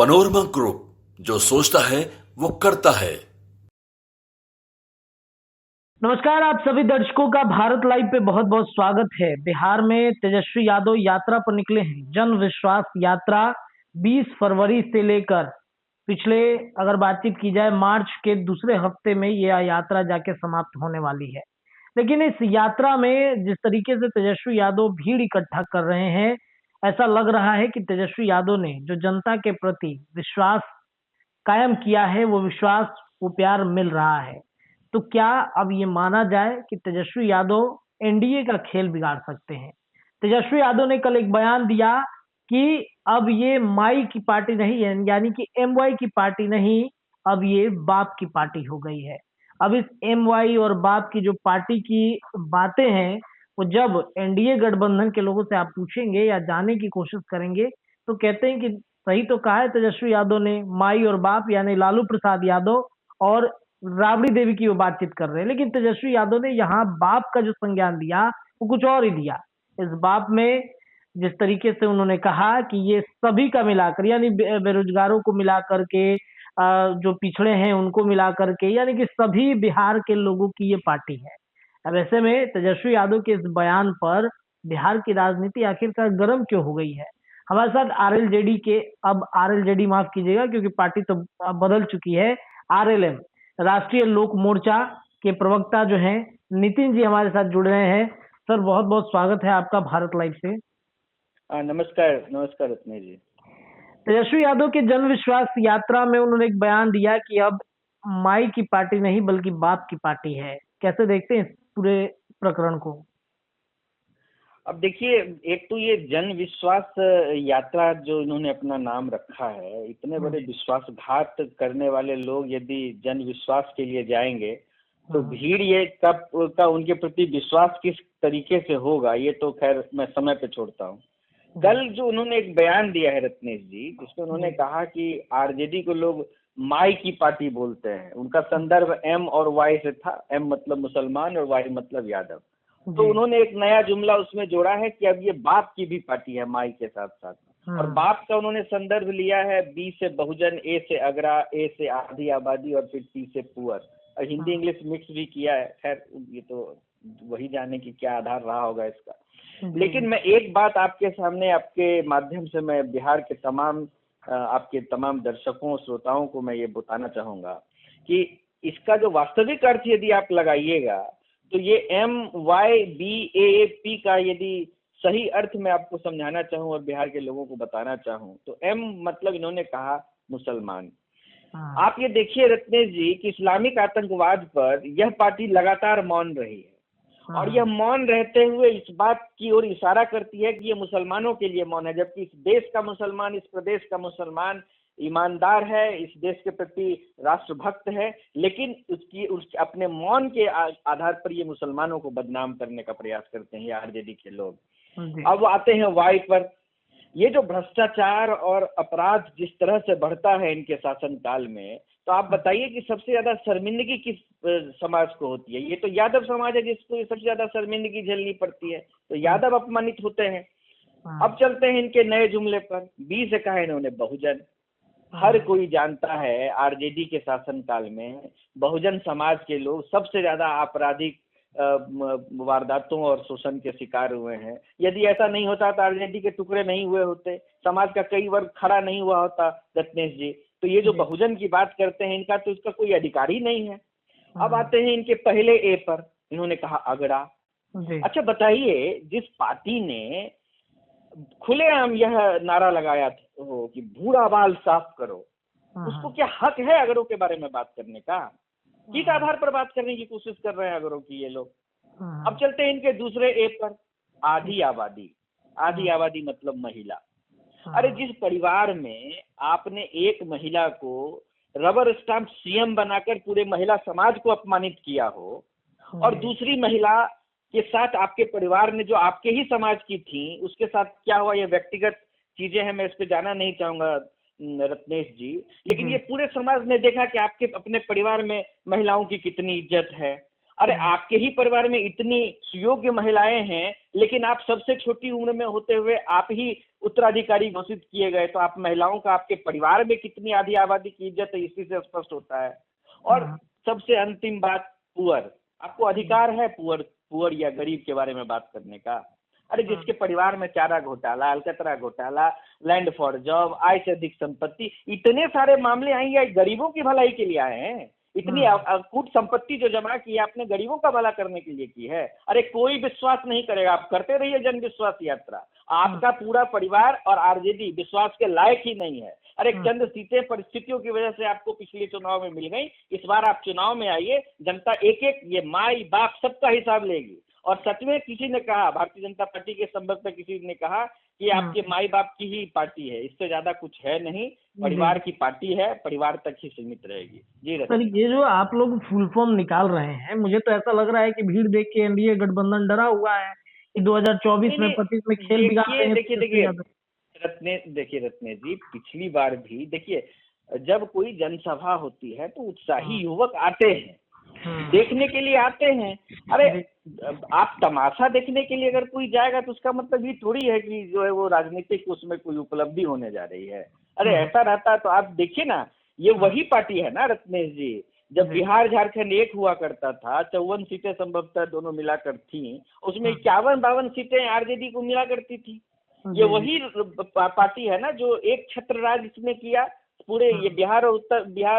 Panorama group, जो सोचता है वो करता है। नमस्कार, आप सभी दर्शकों का भारत लाइव पे बहुत बहुत स्वागत है। बिहार में तेजस्वी यादव यात्रा पर निकले हैं। जन विश्वास यात्रा 20 फरवरी से लेकर पिछले अगर बातचीत की जाए मार्च के दूसरे हफ्ते में यह यात्रा जाके समाप्त होने वाली है। लेकिन इस यात्रा में जिस तरीके से तेजस्वी यादव भीड़ इकट्ठा कर रहे हैं, ऐसा लग रहा है कि तेजस्वी यादव ने जो जनता के प्रति विश्वास कायम किया है, वो विश्वास, वो प्यार मिल रहा है। तो क्या अब ये माना जाए कि तेजस्वी यादव एनडीए का खेल बिगाड़ सकते हैं? तेजस्वी यादव ने कल एक बयान दिया कि अब ये माई की पार्टी नहीं है, यानी कि एमवाई की पार्टी नहीं, अब ये बाप की पार्टी हो गई है। अब इस एमवाई और बाप की जो पार्टी की बातें हैं, वो जब एनडीए गठबंधन के लोगों से आप पूछेंगे या जानने की कोशिश करेंगे, तो कहते हैं कि सही तो कहा है तेजस्वी यादव ने, माई और बाप यानी लालू प्रसाद यादव और राबड़ी देवी की वो बातचीत कर रहे हैं। लेकिन तेजस्वी यादव ने यहाँ बाप का जो संज्ञान दिया, वो कुछ और ही दिया। इस बाप में जिस तरीके से उन्होंने कहा कि ये सभी का मिलाकर, यानी बेरोजगारों को मिला करके, जो पिछड़े हैं उनको मिला करके, यानी कि सभी बिहार के लोगों की ये पार्टी है। अब ऐसे में तेजस्वी यादव के इस बयान पर बिहार की राजनीति आखिरकार गर्म क्यों हो गई है? हमारे साथ आरएलजेडी के, अब आरएलजेडी माफ कीजिएगा क्योंकि पार्टी तो अब बदल चुकी है, आरएलएम राष्ट्रीय लोक मोर्चा के प्रवक्ता जो हैं नितिन जी हमारे साथ जुड़ रहे हैं। सर, बहुत बहुत स्वागत है आपका भारत लाइव से। नमस्कार नमस्कार रत्नेश जी। तेजस्वी यादव के जन विश्वास यात्रा में उन्होंने एक बयान दिया कि अब माई की पार्टी नहीं बल्कि बाप की पार्टी है। कैसे देखते हैं इस पूरे प्रकरण को? अब देखिए, एक तो ये जन विश्वास यात्रा जो इन्होंने अपना नाम रखा है, इतने बड़े विश्वासघात करने वाले लोग यदि जन विश्वास के लिए जाएंगे तो भीड़ ये कब का उनके प्रति विश्वास किस तरीके से होगा, ये तो खैर मैं समय पे छोड़ता हूँ। कल जो उन्होंने एक बयान दिया है रत्नेश जी, जिसमें उन्होंने कहा कि आरजेडी को लोग माई की पार्टी बोलते हैं। उनका संदर्भ एम और वाई से था। एम मतलब मुसलमान और वाई मतलब यादव। तो उन्होंने एक नया जुमला उसमें जोड़ा है कि अब ये बाप की भी पार्टी है माई के साथ साथ। और बाप का उन्होंने संदर्भ लिया है बी से बहुजन, ए से अगरा, ए से आधी आबादी और फिर टी से पुअर। और हिंदी इंग्लिश मिक्स भी किया है। खैर ये तो वही जाने की क्या आधार रहा होगा इसका। लेकिन मैं एक बात आपके सामने, आपके माध्यम से मैं बिहार के तमाम आपके तमाम दर्शकों श्रोताओं को मैं ये बताना चाहूंगा कि इसका जो वास्तविक अर्थ यदि आप लगाइएगा तो ये MYBAP का यदि सही अर्थ मैं आपको समझाना चाहूँ और बिहार के लोगों को बताना चाहूँ तो M मतलब इन्होंने कहा मुसलमान। आप ये देखिए रत्नेश जी कि इस्लामिक आतंकवाद पर यह पार्टी लगातार मौन रही है और यह मौन रहते हुए इस बात की ओर इशारा करती है कि ये मुसलमानों के लिए मौन है, जबकि इस देश का मुसलमान, इस प्रदेश का मुसलमान ईमानदार है, इस देश के प्रति राष्ट्रभक्त है, लेकिन उसके अपने मौन के आधार पर ये मुसलमानों को बदनाम करने का प्रयास करते हैं ये आरजेडी के लोग। अब आते हैं वाई पर। ये जो भ्रष्टाचार और अपराध जिस तरह से बढ़ता है इनके शासनकाल में, तो आप बताइए कि सबसे ज्यादा शर्मिंदगी किस समाज को होती है? ये तो यादव समाज है जिसको सबसे ज्यादा शर्मिंदगी झेलनी पड़ती है, तो यादव अपमानित होते हैं। अब चलते हैं इनके नए जुमले पर। बी से कहा इन्होंने बहुजन। हर कोई जानता है आरजेडी के शासनकाल में बहुजन समाज के लोग सबसे ज्यादा आपराधिक वारदातों और शोषण के शिकार हुए हैं। यदि ऐसा नहीं होता तो आरजेडी के टुकड़े नहीं हुए होते, समाज का कई वर्ग खड़ा नहीं हुआ होता रत्नेश जी। तो ये जो बहुजन की बात करते हैं, इनका तो इसका कोई अधिकार ही नहीं है। अब आते हैं इनके पहले ए पर। इन्होंने कहा अगड़ा। अच्छा बताइए, जिस पार्टी ने खुलेआम यह नारा लगाया हो कि भूरा बाल साफ करो, उसको क्या हक है अगरों के बारे में बात करने का? किस आधार पर बात करने की कोशिश कर रहे हैं अगरों की ये लोग? अब चलते हैं इनके दूसरे ए पर। आधी आबादी। आधी आबादी मतलब महिला। अरे जिस परिवार में आपने एक महिला को रबर स्टाम्प सीएम बनाकर पूरे महिला समाज को अपमानित किया हो और दूसरी महिला के साथ आपके परिवार ने जो आपके ही समाज की थी उसके साथ क्या हुआ, ये व्यक्तिगत चीजें हैं, मैं इस पे जाना नहीं चाहूंगा रत्नेश जी। लेकिन ये पूरे समाज ने देखा कि आपके अपने परिवार में महिलाओं की कितनी इज्जत है। अरे आपके ही परिवार में इतनी योग्य महिलाएं हैं, लेकिन आप सबसे छोटी उम्र में होते हुए आप ही उत्तराधिकारी घोषित किए गए, तो आप महिलाओं का आपके परिवार में कितनी आधी आबादी की इज्जत है, इसी से स्पष्ट होता है। और सबसे अंतिम बात, पुअर, आपको अधिकार है पुअर या गरीब के बारे में बात करने का? अरे जिसके परिवार में चारा घोटाला, अलकतरा घोटाला, लैंड फॉर जॉब, आय से अधिक संपत्ति, इतने सारे मामले आए, या गरीबों की भलाई के लिए आए हैं? इतनी अकूट संपत्ति जो जमा की है आपने, गरीबों का भला करने के लिए की है? अरे कोई विश्वास नहीं करेगा, आप करते रहिए जन विश्वास यात्रा, आपका पूरा परिवार और आरजेडी विश्वास के लायक ही नहीं है। अरे चंद सीटें परिस्थितियों की वजह से आपको पिछले चुनाव में मिल गई, इस बार आप चुनाव में आइए, जनता एक एक ये माई बाप सबका हिसाब लेगी। और सच में किसी ने कहा, भारतीय जनता पार्टी के संपर्क में किसी ने कहा कि आपके माई बाप की ही पार्टी है, इससे ज्यादा कुछ है नहीं, परिवार की पार्टी है, परिवार तक ही सीमित रहेगी। जी सर, ये जो आप लोग फुल फॉर्म निकाल रहे हैं, मुझे तो ऐसा लग रहा है कि भीड़ देख के एनडीए गठबंधन डरा हुआ है कि 2024 में 25 में खेल बिगाड़ते हैं। देखिए रत्ने जी, पिछली बार भी देखिए, जब कोई जनसभा होती है तो उत्साही युवक आते हैं, देखने के लिए आते हैं। अरे आप तमाशा देखने के लिए अगर कोई जाएगा तो उसका मतलब ये थोड़ी है कि जो है वो राजनीतिक उसमें कोई उपलब्धि होने जा रही है। अरे ऐसा रहता तो आप देखिए ना, ये वही पार्टी है ना रत्नेश जी, जब बिहार झारखंड एक हुआ करता था, 54 सीटें संभवतः दोनों मिलाकर थी, उसमें 51-52 सीटें आरजेडी को मिला करती थी। ये वही पार्टी है ना जो एक छत्र राज इसमें किया, पूरे ये बिहार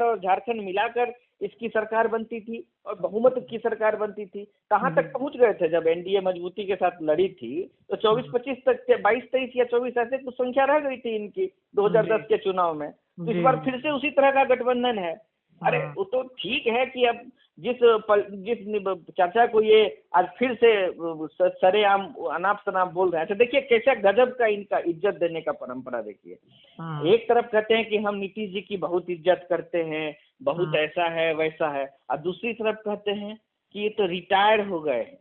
और झारखंड मिलाकर इसकी सरकार बनती थी और बहुमत की सरकार बनती थी। कहाँ तक पहुंच गए थे जब एनडीए मजबूती के साथ लड़ी थी, तो 24-25 तक, 22-23 या 24 ऐसे कुछ संख्या रह गई थी इनकी 2010 के चुनाव में। तो इस बार फिर से उसी तरह का गठबंधन है। अरे वो तो ठीक है कि अब जिस चर्चा को ये आज फिर से सरेआम अनाप शनाप बोल रहे हैं, तो देखिए कैसा गजब का इनका इज्जत देने का परंपरा देखिए। एक तरफ कहते हैं कि हम नीतीश जी की बहुत इज्जत करते हैं, बहुत ऐसा है वैसा है, और दूसरी तरफ कहते हैं कि ये तो रिटायर हो गए,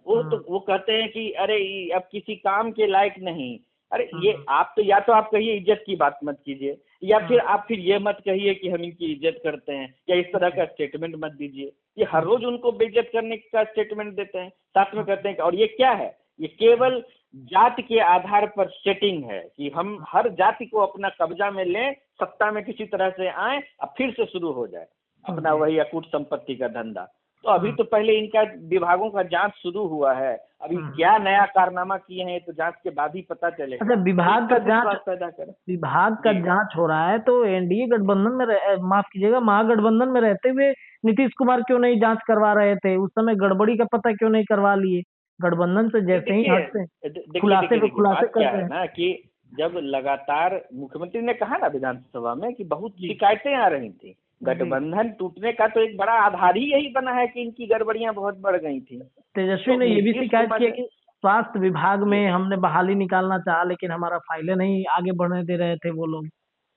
वो कहते हैं कि अरे अब किसी काम के लायक नहीं। अरे ये आप तो, या तो आप कहिए इज्जत की बात मत कीजिए, या फिर आप फिर ये मत कहिए कि हम इनकी इज्जत करते हैं, या इस तरह का स्टेटमेंट मत दीजिए। ये हर रोज उनको बेइज्जत करने का स्टेटमेंट देते हैं, साथ में कहते हैं। और ये क्या है, ये केवल जाति के आधार पर सेटिंग है कि हम हर जाति को अपना कब्जा में लें, सत्ता में किसी तरह से आए, अब फिर से शुरू हो जाए अपना वही अकूट संपत्ति का धंधा। तो अभी तो पहले इनका विभागों का जांच शुरू हुआ है, अभी क्या नया कारनामा किए हैं तो जांच के बाद ही पता चलेगा। अच्छा, विभाग का जांच हो रहा है, तो एनडीए गठबंधन में माफ कीजिएगा, महागठबंधन में रहते हुए नीतीश कुमार क्यों नहीं जांच करवा रहे थे? उस समय गड़बड़ी का पता क्यों नहीं करवा लिए? गठबंधन से जैसे ही हटते खुलासे पे खुलासे करते हैं ना कि जब लगातार मुख्यमंत्री ने कहा ना विधानसभा में कि बहुत शिकायतें आ रही थी, गठबंधन टूटने का तो एक बड़ा आधार ही यही बना है कि इनकी गड़बड़ियां बहुत बढ़ गई थी। तेजस्वी ने ये भी शिकायत की कि स्वास्थ्य विभाग में हमने बहाली निकालना चाहा, लेकिन हमारा फाइलें नहीं आगे बढ़ने दे रहे थे। वो लोग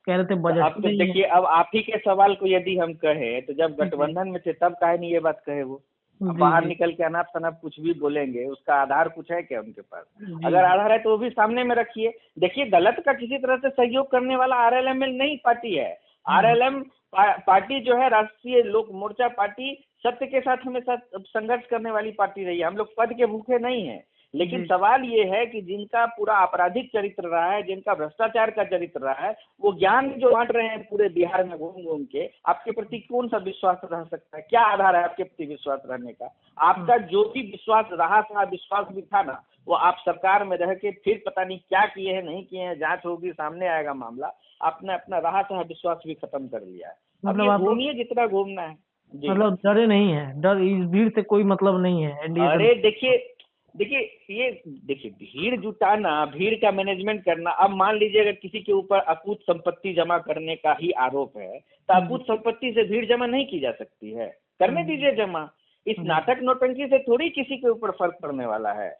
कह रहे थे बजट। अब तो देखिए, अब आप ही के सवाल को यदि हम कहें तो जब गठबंधन में थे तब काहे नहीं ये बात कहे? वो बाहर निकल के अनाप शनाप कुछ भी बोलेंगे, उसका आधार कुछ है क्या उनके पास? अगर आधार है तो वो भी सामने में रखिए। देखिए, गलत का किसी तरह से सहयोग करने वाला आरएलएम नहीं पार्टी है। आरएलएम पार्टी जो है, राष्ट्रीय लोक मोर्चा पार्टी, सत्य के साथ हमेशा संघर्ष करने वाली पार्टी रही है। हम लोग पद के भूखे नहीं है, लेकिन सवाल ये है कि जिनका पूरा आपराधिक चरित्र रहा है, जिनका भ्रष्टाचार का चरित्र रहा है, वो ज्ञान जो बांट रहे हैं पूरे बिहार में घूम घूम के, आपके प्रति कौन सा विश्वास रह सकता है? क्या आधार है आपके प्रति विश्वास रहने का? आपका जो भी विश्वास रहा था, विश्वास भी था ना, वो आप सरकार में रह के फिर पता नहीं क्या किए हैं, नहीं किए हैं, जांच होगी, सामने आएगा मामला। आपने अपना रहा था विश्वास भी खत्म कर लिया है। मतलब आप घूमिए जितना घूमना है। मतलब डरे नहीं है, डर इस भीड़ से कोई मतलब नहीं है। अरे देखिए भीड़ जुटाना, भीड़ का मैनेजमेंट करना। अब मान लीजिए अगर किसी के ऊपर अकूत संपत्ति जमा करने का ही आरोप है, तो अकूत संपत्ति से भीड़ जमा नहीं की जा सकती है, करने दीजिए जमा। इस नाटक नौटंकी से थोड़ी किसी के ऊपर फर्क पड़ने वाला है।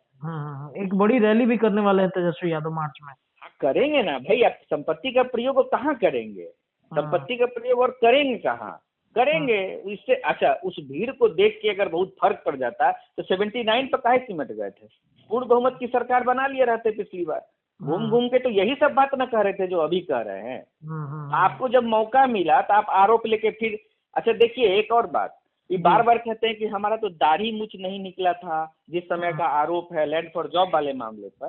एक बड़ी रैली भी करने वाले हैं तेजस्वी यादव मार्च में। करेंगे ना भाई, आप संपत्ति का प्रयोग कहाँ करेंगे? संपत्ति का प्रयोग और करेंगे कहाँ? करेंगे इससे। अच्छा, उस भीड़ को देख के अगर बहुत फर्क पड़ जाता तो 79 पर काहे सिमट गए थे? पूर्ण बहुमत की सरकार बना लिए रहते पिछली बार। घूम घूम के तो यही सब बात न कह रहे थे जो अभी कह रहे हैं। आपको जब मौका मिला तो आप आरोप लेके फिर। अच्छा देखिए, एक और बात, ये बार बार कहते हैं कि हमारा तो दाढ़ी मूछ नहीं निकला था, जिस समय का आरोप है लैंड फॉर जॉब वाले मामले पर।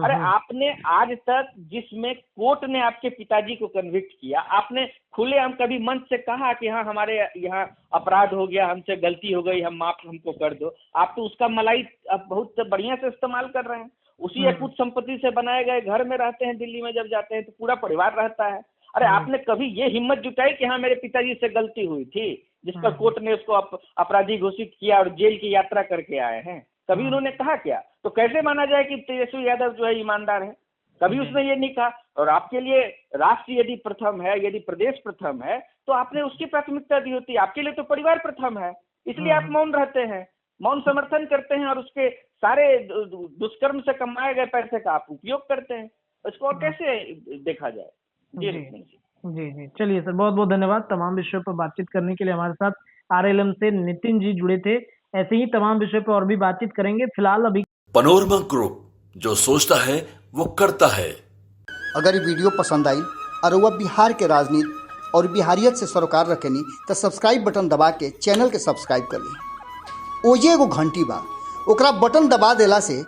अरे आपने आज तक जिसमें कोर्ट ने आपके पिताजी को कन्विक्ट किया, आपने खुलेआम कभी मंच से कहा कि हाँ हमारे यहाँ अपराध हो गया, हमसे गलती हो गई, हम माफ हमको कर दो? आप तो उसका मलाई अब बहुत बढ़िया से इस्तेमाल कर रहे हैं। उसी अकुत संपत्ति से बनाए गए घर में रहते हैं, दिल्ली में जब जाते हैं तो पूरा परिवार रहता है। अरे आपने कभी ये हिम्मत जुटाई कि हाँ मेरे पिताजी से गलती हुई थी, जिस पर कोर्ट ने उसको अपराधी घोषित किया और जेल की यात्रा करके आए हैं? कभी उन्होंने कहा क्या? तो कैसे माना जाए कि तेजस्वी यादव जो है ईमानदार है? कभी उसने ये नहीं कहा। और आपके लिए राष्ट्र यदि प्रथम है, यदि प्रदेश प्रथम है, तो आपने उसकी प्राथमिकता दी होती। आपके लिए तो परिवार प्रथम है, इसलिए आप मौन रहते हैं, मौन समर्थन करते हैं और उसके सारे दुष्कर्म से कमाए गए पैसे का आप उपयोग करते हैं। इसको और कैसे देखा जाए? जी जी, चलिए सर, बहुत बहुत धन्यवाद। तमाम विषयों पर बातचीत करने के लिए हमारे साथ आरएलएम से नितिन जी जुड़े थे। ऐसे ही तमाम विषयों पर और भी बातचीत करेंगे। फिलहाल अभी पनोरमा ग्रुप, जो सोचता है वो करता है। अगर ये वीडियो पसंद आई और वह बिहार के राजनीति और बिहारियत से सरोकार रखेनी तो सब्सक्राइब बटन दबा के चैनल के सब्सक्राइब कर ली। ओजे एगो घंटी बा, ओकरा बटन दबा देला से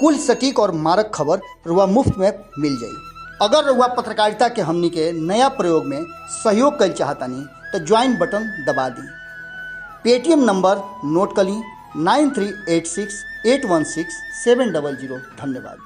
कुल सटीक और मारक खबर रुआ मुफ्त में मिल जाई। अगर रुआ पत्रकारिता के हमनी के नया प्रयोग में सहयोग कर चाहतानी तो ज्वाइन बटन दबा दी। पेटीएम नंबर नोट कर ली 9386816700। धन्यवाद।